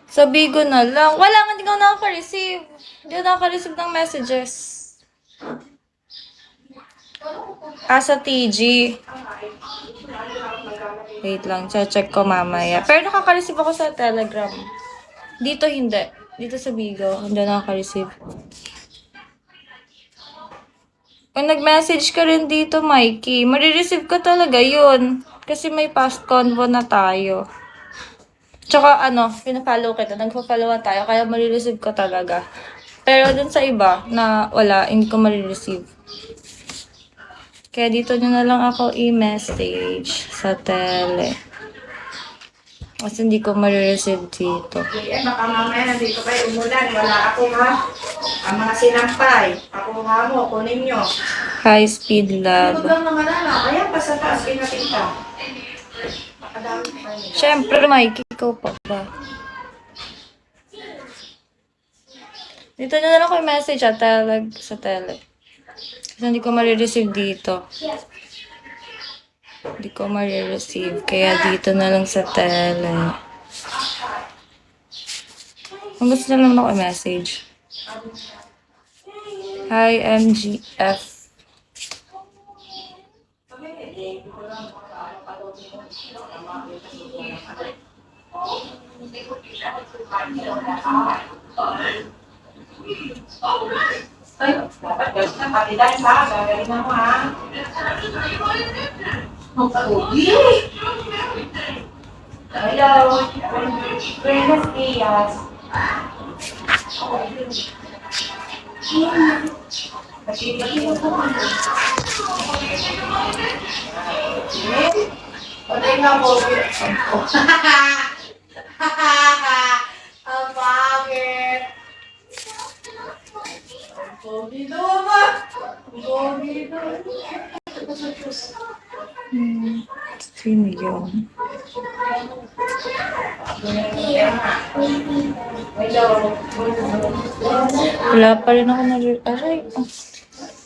Sa Bigo na lang. Wala nga, hindi ko nakaka-receive. Hindi ko nakaka-receive ng messages. Sa TG. Wait lang, check ko mamaya. Pero nakaka-receive ako sa Telegram. Dito hindi. Dito sa Bigo, hindi nakaka-receive. Kung nag-message ka rin dito, Mikey, marireceive ka talaga yun. Kasi may past convo na tayo. Tsaka pinafollow kita. Nagpa-followan tayo, kaya marireceive ka talaga. Pero dun sa iba, na wala, hindi ko marireceive. Kaya dito nyo na lang ako i-message sa tele. Kasi hindi ko marireceive dito. Baka mamaya nandito kayo umulan. Wala ako ha. Ang mga sinampay. Ako nga mo, kunin nyo. High speed lab. Huwag lang naman Ayan pa sa taas, pinakita. Makadami pa yun. Siyempre, Mikey, ikaw pa ba? Dito nyo na lang ako i-message sa tele. Kasi hindi ko marireceive dito. Hindi ko marireceive. Kaya dito na lang sa tele. Kung gusto nyo lang ako i-message. Hi, MGF. Ay, dapat gawin na pati dahil ha. Gagaling na mo ha. Ang pugi. Hello. Buenos dias. Patay nga po. Ang pangit. Pogi naman. Pogi naman. Sino yun? Wala pa rin ako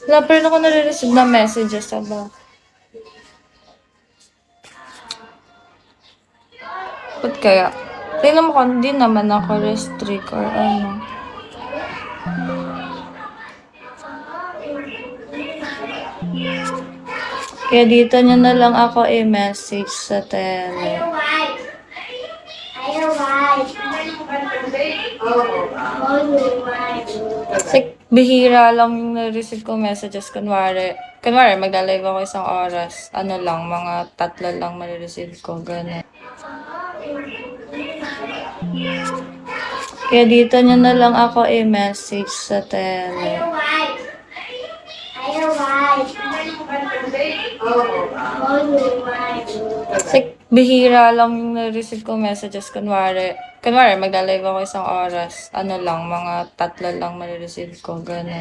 Wala pa rin ako nare-receive na messages. Aba. Ba't kaya? Tingnan mo kung hindi naman ako restrict or ano. Kaya dito nyo na lang ako i-message sa tele. Kasi bihira lang yung na-receive ko messages. Kunwari magla-live ako isang oras. Ano lang, mga 3 lang ma-receive ko. Ganun. Kaya dito nyo na lang ako i-message sa tele. Kasi bihira lang yung na-receive ko messages. Kunwari magla-live ako isang oras. Ano lang, mga 3 lang ma-receive ko. Ganun.